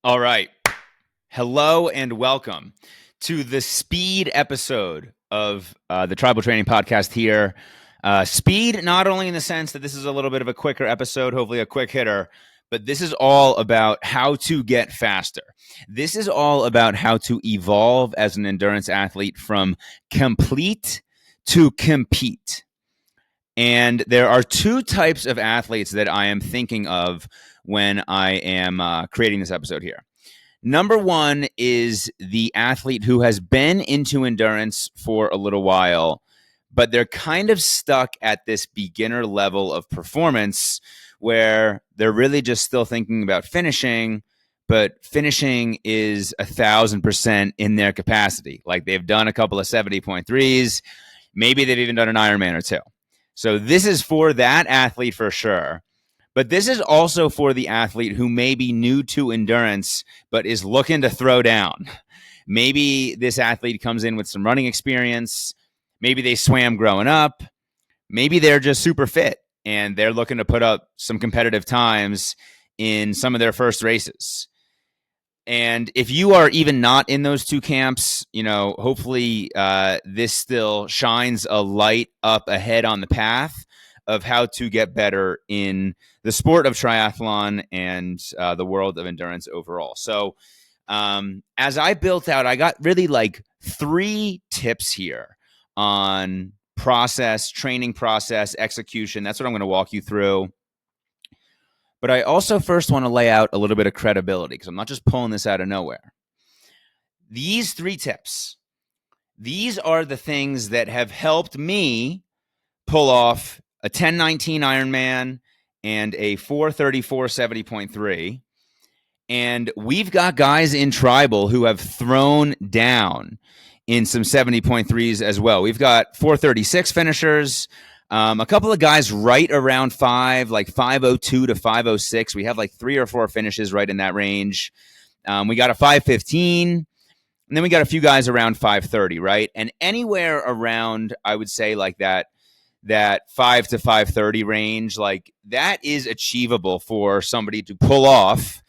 All right. Hello and welcome to the speed episode of the Tribal Training Podcast here. Speed, not only in the sense that this is a little bit of a quicker episode, hopefully a quick hitter, but this is all about how to get faster. This is all about how to evolve as an endurance athlete from complete to compete. And there are two types of athletes that I am thinking of when I am creating this episode here. Number one is the athlete who has been into endurance for a little while, but they're kind of stuck at this beginner level of performance where they're really just still thinking about finishing, but finishing is 1,000% in their capacity. Like they've done a couple of 70.3s, maybe they've even done an Ironman or two. So this is for that athlete for sure. But this is also for the athlete who may be new to endurance, but is looking to throw down. Maybe this athlete comes in with some running experience. Maybe they swam growing up. Maybe they're just super fit and they're looking to put up some competitive times in some of their first races. And if you are even not in those two camps, hopefully this still shines a light up ahead on the path of how to get better in the sport of triathlon and the world of endurance overall. So as I built out, I got really like 3 tips here on training process, execution. That's what I'm going to walk you through. But I also first want to lay out a little bit of credibility because I'm not just pulling this out of nowhere. These 3 tips, these are the things that have helped me pull off a 10:19 Ironman and a 4:34 70.3. And we've got guys in Tribal who have thrown down in some 70.3s as well. We've got 4:36 finishers, a couple of guys right around 5, like 5:02 to 5:06. We have like 3 or 4 finishes right in that range. We got a 5:15, and then we got a few guys around 5:30, right? And anywhere around, I would say like that 5 to 5:30 range, like that is achievable for somebody to pull off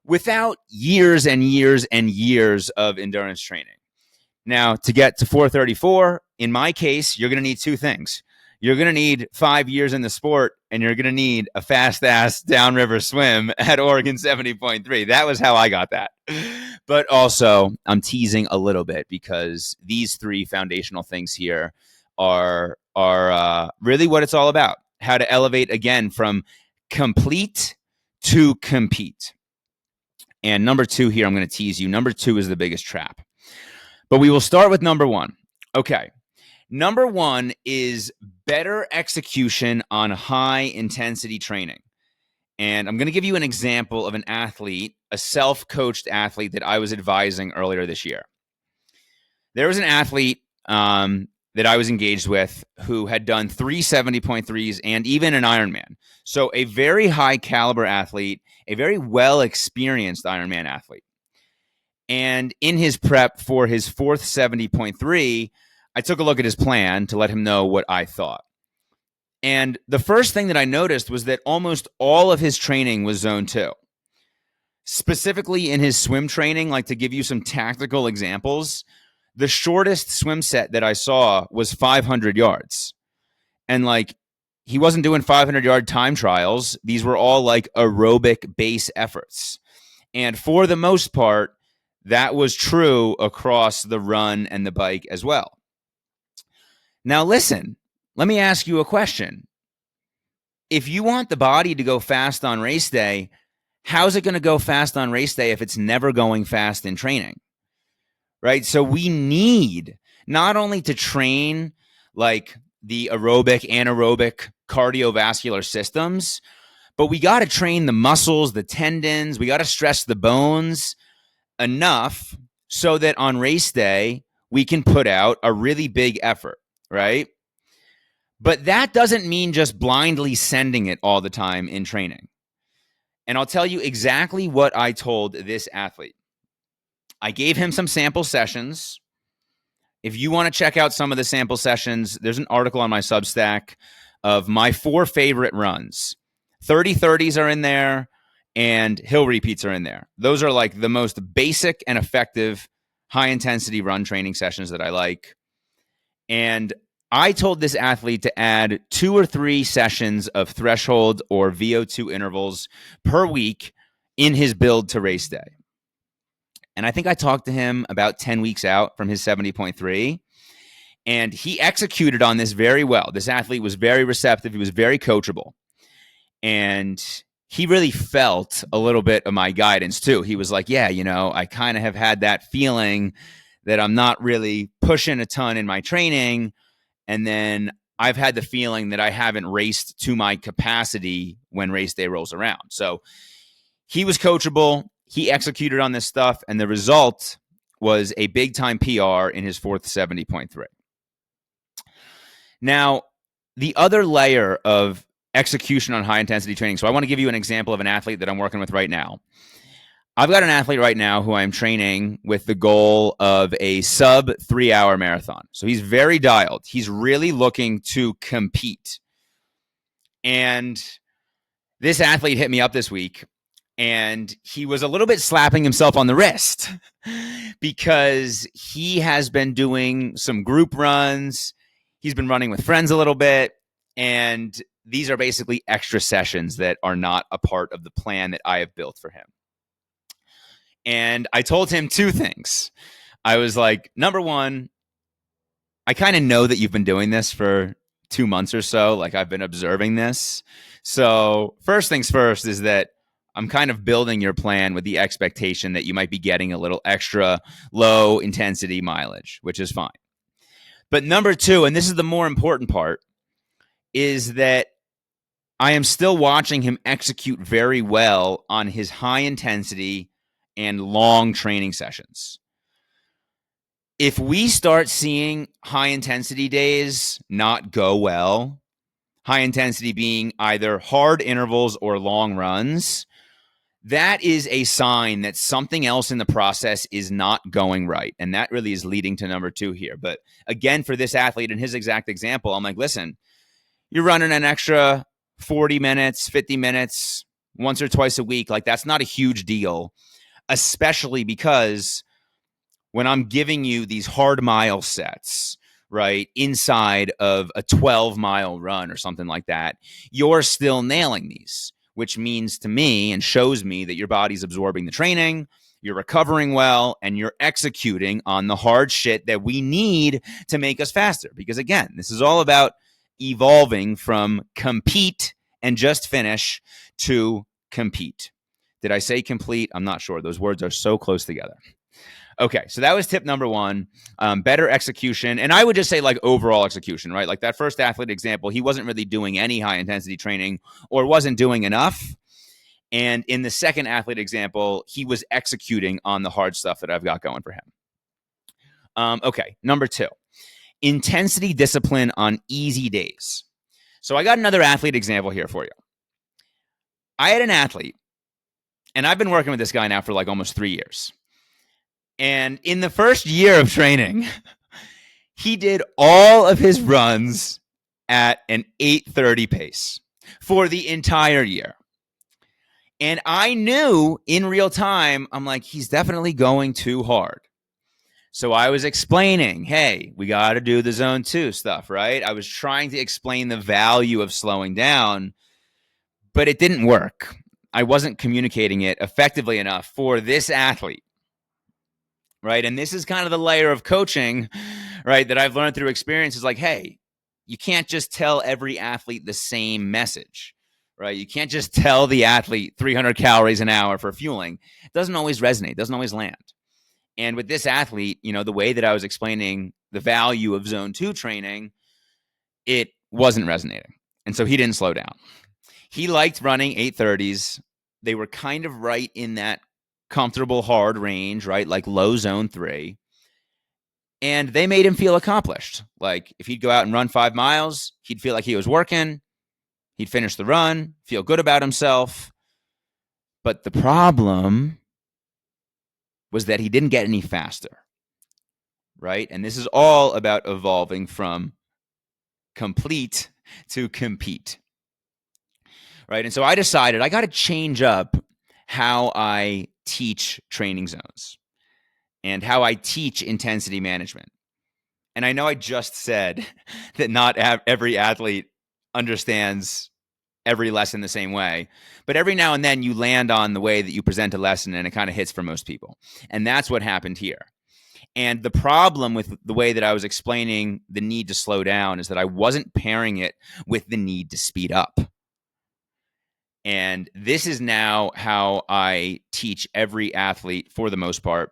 without years and years and years of endurance training. Now, to get to 4:34, in my case, you're going to need 2 things. You're going to need 5 years in the sport, and you're going to need a fast-ass downriver swim at Oregon 70.3. That was how I got that. But also, I'm teasing a little bit because these 3 foundational things here are really what it's all about. How to elevate, again, from complete to compete. And number 2 here, I'm going to tease you. Number 2 is the biggest trap. But we will start with number 1. Okay. Number 1 is better execution on high-intensity training. And I'm going to give you an example of an athlete, a self-coached athlete that I was advising earlier this year. There was an athlete that I was engaged with who had done 3 70.3s and even an Ironman. So a very high caliber athlete, a very well-experienced Ironman athlete. And in his prep for his 4th 70.3, I took a look at his plan to let him know what I thought. And the first thing that I noticed was that almost all of his training was zone 2. Specifically in his swim training, like to give you some tactical examples, the shortest swim set that I saw was 500 yards. And like, he wasn't doing 500-yard time trials. These were all like aerobic base efforts. And for the most part, that was true across the run and the bike as well. Now listen, let me ask you a question. If you want the body to go fast on race day, how's it going to go fast on race day if it's never going fast in training? Right? So we need not only to train like the aerobic, anaerobic, cardiovascular systems, but we got to train the muscles, the tendons, we got to stress the bones enough so that on race day, we can put out a really big effort, right? But that doesn't mean just blindly sending it all the time in training. And I'll tell you exactly what I told this athlete. I gave him some sample sessions. If you want to check out some of the sample sessions, there's an article on my Substack of my 4 favorite runs. 30/30s are in there, and hill repeats are in there. Those are like the most basic and effective high intensity run training sessions that I like. And I told this athlete to add 2 or 3 sessions of threshold or VO2 intervals per week in his build to race day. And I think I talked to him about 10 weeks out from his 70.3. And he executed on this very well. This athlete was very receptive. He was very coachable. And he really felt a little bit of my guidance too. He was like, yeah, I kind of have had that feeling that I'm not really pushing a ton in my training. And then I've had the feeling that I haven't raced to my capacity when race day rolls around. So he was coachable. He executed on this stuff. And the result was a big time PR in his 4th 70.3. Now, the other layer of execution on high intensity training. So I want to give you an example of an athlete that I'm working with right now. I've got an athlete right now who I'm training with the goal of a sub 3-hour marathon. So he's very dialed. He's really looking to compete. And this athlete hit me up this week, and he was a little bit slapping himself on the wrist because he has been doing some group runs. He's been running with friends a little bit, and these are basically extra sessions that are not a part of the plan that I have built for him. And I told him 2 things. I was like, number one, I kind of know that you've been doing this for 2 months or so. Like, I've been observing this. So first things first is that I'm kind of building your plan with the expectation that you might be getting a little extra low intensity mileage, which is fine. But number 2, and this is the more important part, is that I am still watching him execute very well on his high intensity and long training sessions. If we start seeing high intensity days not go well, high intensity being either hard intervals or long runs, that is a sign that something else in the process is not going right. And that really is leading to number 2 here. But again, for this athlete in his exact example, I'm like, listen, you're running an extra 40 minutes, 50 minutes, once or twice a week. Like, that's not a huge deal, especially because when I'm giving you these hard mile sets, right, inside of a 12-mile run or something like that, you're still nailing these, which means to me and shows me that your body's absorbing the training, you're recovering well, and you're executing on the hard shit that we need to make us faster. Because again, this is all about evolving from compete and just finish to compete. Did I say complete? I'm not sure. Those words are so close together. Okay, so that was tip number 1, better execution. And I would just say like overall execution, right? Like that first athlete example, he wasn't really doing any high intensity training or wasn't doing enough. And in the second athlete example, he was executing on the hard stuff that I've got going for him. Okay, number 2, intensity discipline on easy days. So I got another athlete example here for you. I had an athlete, and I've been working with this guy now for like almost 3 years. And in the first year of training, he did all of his runs at an 8:30 pace for the entire year. And I knew in real time, I'm like, he's definitely going too hard. So I was explaining, hey, we got to do the zone 2 stuff, right? I was trying to explain the value of slowing down, but it didn't work. I wasn't communicating it effectively enough for this athlete. Right. And this is kind of the layer of coaching, right, that I've learned through experience is like, hey, you can't just tell every athlete the same message, right? You can't just tell the athlete 300 calories an hour for fueling. It doesn't always resonate, doesn't always land. And with this athlete, the way that I was explaining the value of zone 2 training, it wasn't resonating. And so he didn't slow down. He liked running 8:30s. They were kind of right in that comfortable hard range, right? Like low zone 3. And they made him feel accomplished. Like if he'd go out and run 5 miles, he'd feel like he was working. He'd finish the run, feel good about himself. But the problem was that he didn't get any faster, right? And this is all about evolving from complete to compete, right? And so I decided I got to change up how I teach training zones and how I teach intensity management. And I know I just said that not every athlete understands every lesson the same way, but every now and then you land on the way that you present a lesson and it kind of hits for most people. And that's what happened here. And the problem with the way that I was explaining the need to slow down is that I wasn't pairing it with the need to speed up. And this is now how I teach every athlete for the most part,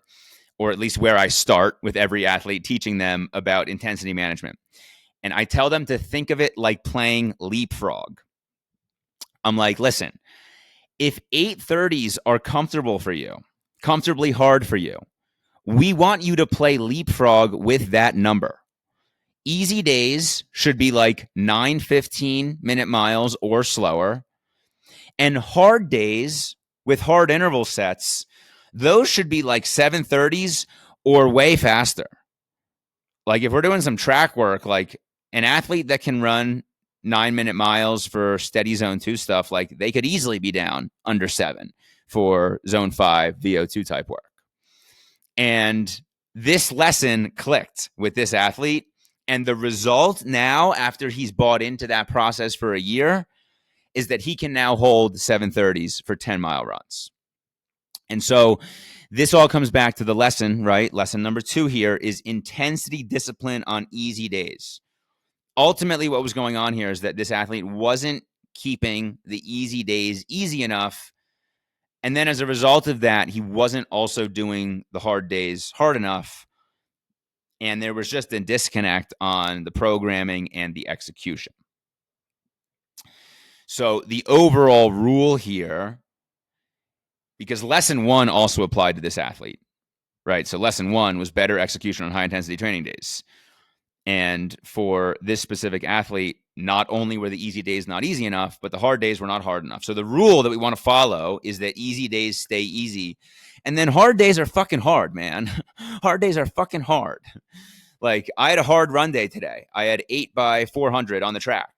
or at least where I start with every athlete, teaching them about intensity management. And I tell them to think of it like playing leapfrog. I'm like, listen, if 830s are comfortable for you, comfortably hard for you, we want you to play leapfrog with that number. Easy days should be like 9-15-minute miles or slower. And hard days with hard interval sets, those should be like 730s or way faster. Like if we're doing some track work, like an athlete that can run 9-minute miles for steady zone 2 stuff, like they could easily be down under 7 for zone 5 VO2 type work. And this lesson clicked with this athlete. And the result now, after he's bought into that process for a year, is that he can now hold 730s for 10-mile runs. And so this all comes back to the lesson, right? Lesson number 2 here is intensity discipline on easy days. Ultimately, what was going on here is that this athlete wasn't keeping the easy days easy enough. And then as a result of that, he wasn't also doing the hard days hard enough. And there was just a disconnect on the programming and the execution. So the overall rule here, because lesson 1 also applied to this athlete, right? So lesson 1 was better execution on high intensity training days. And for this specific athlete, not only were the easy days not easy enough, but the hard days were not hard enough. So the rule that we want to follow is that easy days stay easy. And then hard days are fucking hard, man. Hard days are fucking hard. Like I had a hard run day today. I had 8x400 on the track.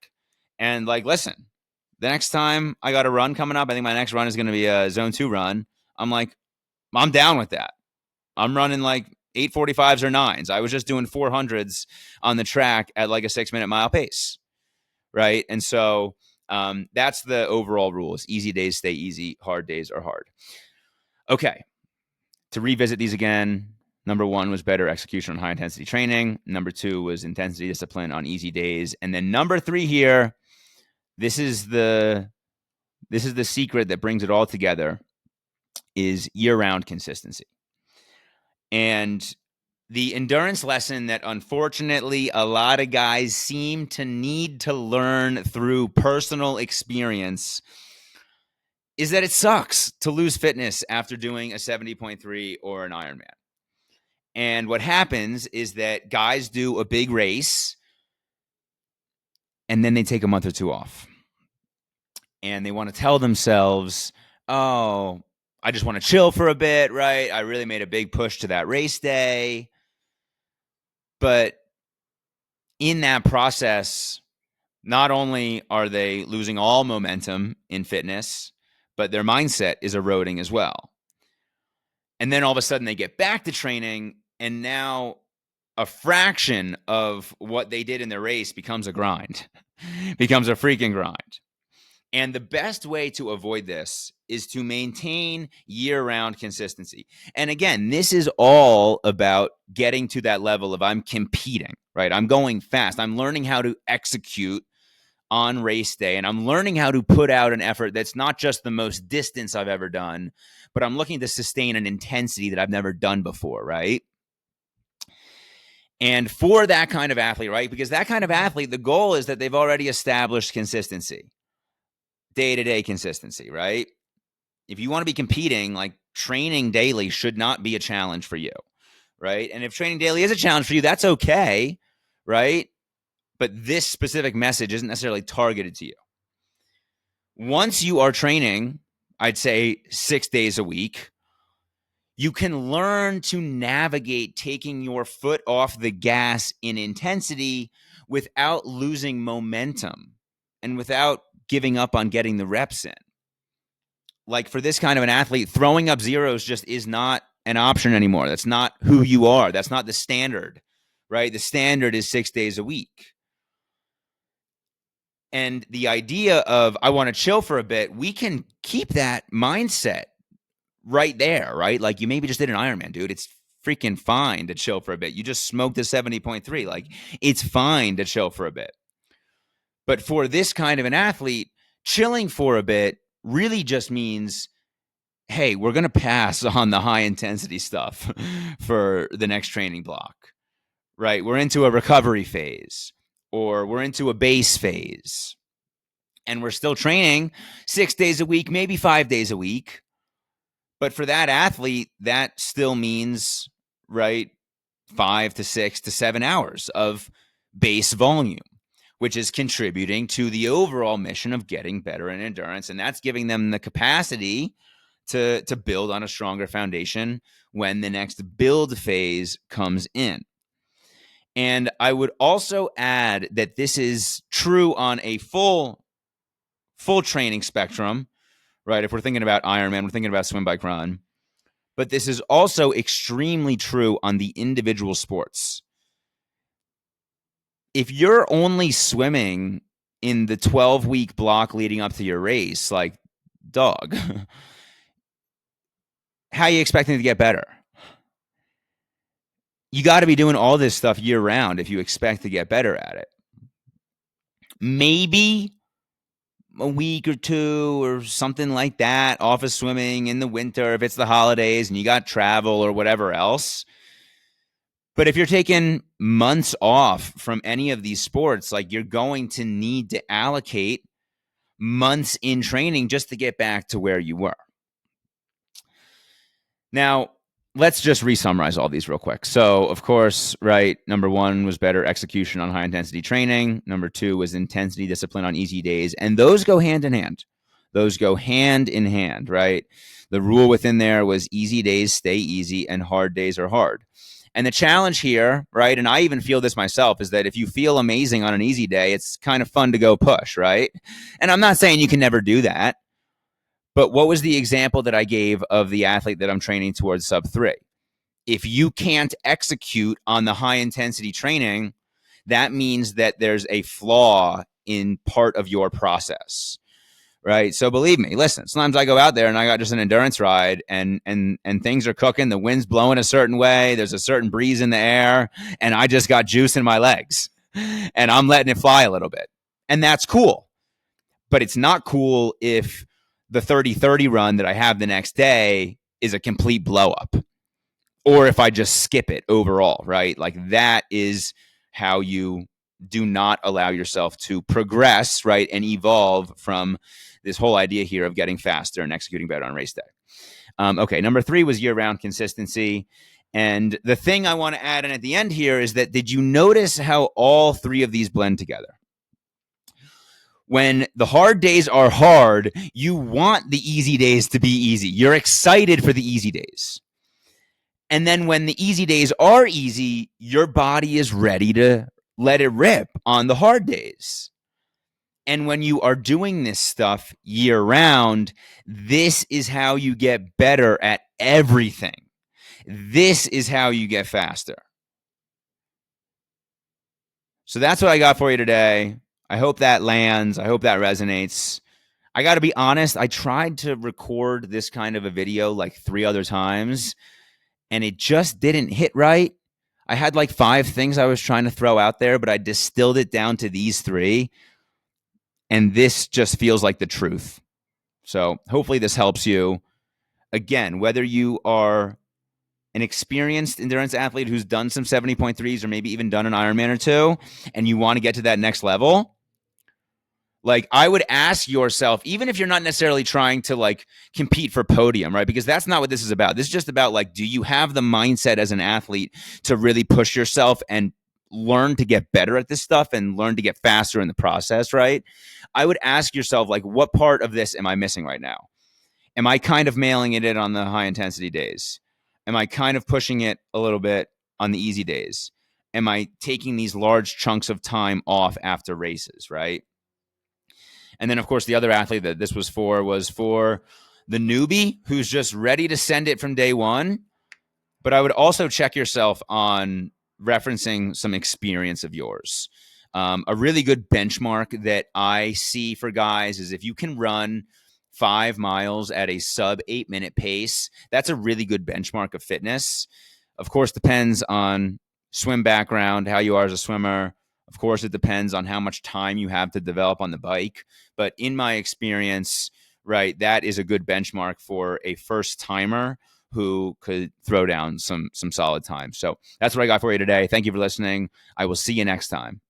And like, listen, the next time I got a run coming up, I think my next run is going to be a zone 2 run. I'm like, I'm down with that. I'm running like 845s or 9s. I was just doing 400s on the track at like a 6-minute mile pace, right? And so that's the overall rule is easy days stay easy, hard days are hard. Okay, to revisit these again, number 1 was better execution on high intensity training. Number 2 was intensity discipline on easy days. And then number 3 here, this is the secret that brings it all together, is year-round consistency. And the endurance lesson that unfortunately a lot of guys seem to need to learn through personal experience is that it sucks to lose fitness after doing a 70.3 or an Ironman. And what happens is that guys do a big race and then they take a month or 2 off. And they want to tell themselves, oh, I just want to chill for a bit, right? I really made a big push to that race day. But in that process, not only are they losing all momentum in fitness, but their mindset is eroding as well. And then all of a sudden they get back to training, and now a fraction of what they did in the race becomes a grind, becomes a freaking grind. And the best way to avoid this is to maintain year-round consistency. And again, this is all about getting to that level of I'm competing, right? I'm going fast. I'm learning how to execute on race day, and I'm learning how to put out an effort that's not just the most distance I've ever done, but I'm looking to sustain an intensity that I've never done before, right? And for that kind of athlete, right? Because that kind of athlete, the goal is that they've already established consistency. Day-to-day consistency, right? If you want to be competing, like training daily should not be a challenge for you, right? And if training daily is a challenge for you, that's okay, right? But this specific message isn't necessarily targeted to you. Once you are training, I'd say 6 days a week, you can learn to navigate taking your foot off the gas in intensity without losing momentum and without giving up on getting the reps in. like for this kind of an athlete, throwing up zeros just is not an option anymore. That's not who you are. That's not the standard, right? The standard is 6 days a week. And the idea of I want to chill for a bit, we can keep that mindset right there, right? Like you maybe just did an Ironman, dude. It's freaking fine to chill for a bit. You just smoked a 70.3. Like it's fine to chill for a bit. But for this kind of an athlete, chilling for a bit really just means, hey, we're going to pass on the high intensity stuff for the next training block, right? We're into a recovery phase or we're into a base phase and we're still training 6 days a week, maybe 5 days a week. But for that athlete, that still means, right, 5 to 6 to 7 hours of base volume, which is contributing to the overall mission of getting better in endurance. And that's giving them the capacity to build on a stronger foundation when the next build phase comes in. And I would also add that this is true on a full training spectrum, right? If we're thinking about Ironman, we're thinking about swim, bike, run. But this is also extremely true on the individual sports. If you're only swimming in the 12-week block leading up to your race, like, dog, how are you expecting to get better? You got to be doing all this stuff year round if you expect to get better at it. Maybe a week or two or something like that off of swimming in the winter if it's the holidays and you got travel or whatever else. But if you're taking months off from any of these sports, like you're going to need to allocate months in training just to get back to where you were. Now, let's just re-summarize all these real quick. So, of course, right, number 1 was better execution on high-intensity training. Number 2 was intensity discipline on easy days. And those go hand in hand. Those go hand in hand, right? The rule within there was easy days stay easy and hard days are hard. And the challenge here, right, and I even feel this myself, is that if you feel amazing on an easy day, it's kind of fun to go push, right? And I'm not saying you can never do that. But what was the example that I gave of the athlete that I'm training towards sub 3? If you can't execute on the high intensity training, that means that there's a flaw in part of your process, right? So believe me, listen, sometimes I go out there and I got just an endurance ride and things are cooking. The wind's blowing a certain way. There's a certain breeze in the air and I just got juice in my legs and I'm letting it fly a little bit. And that's cool. But it's not cool if the 30-30 run that I have the next day is a complete blow up, or if I just skip it overall, right? Like that is how you do not allow yourself to progress, right? And evolve from this whole idea here of getting faster and executing better on race day. Okay, number 3 was year-round consistency. And the thing I want to add in at the end here is that did you notice how all 3 of these blend together? When the hard days are hard, you want the easy days to be easy. You're excited for the easy days. And then when the easy days are easy, your body is ready to let it rip on the hard days. And when you are doing this stuff year round, this is how you get better at everything. This is how you get faster. So that's what I got for you today. I hope that lands. I hope that resonates. I got to be honest, I tried to record this kind of a video like 3 other times, and it just didn't hit right. I had like 5 things I was trying to throw out there, but I distilled it down to these 3, and this just feels like the truth. So hopefully this helps you. Again, whether you are an experienced endurance athlete who's done some 70.3s or maybe even done an Ironman or 2, and you want to get to that next level, like I would ask yourself, even if you're not necessarily trying to like compete for podium, right? Because that's not what this is about. This is just about like, do you have the mindset as an athlete to really push yourself and learn to get better at this stuff and learn to get faster in the process, right? I would ask yourself, like, what part of this am I missing right now? Am I kind of mailing it in on the high intensity days? Am I kind of pushing it a little bit on the easy days? Am I taking these large chunks of time off after races, right? And then, of course, the other athlete that this was for the newbie who's just ready to send it from day one. But I would also check yourself on referencing some experience of yours. A really good benchmark that I see for guys is if you can run 5 miles at a sub 8-minute pace, that's a really good benchmark of fitness. Of course, depends on swim background, how you are as a swimmer. Of course, it depends on how much time you have to develop on the bike. But in my experience, right, that is a good benchmark for a first timer who could throw down some solid time. So that's what I got for you today. Thank you for listening. I will see you next time.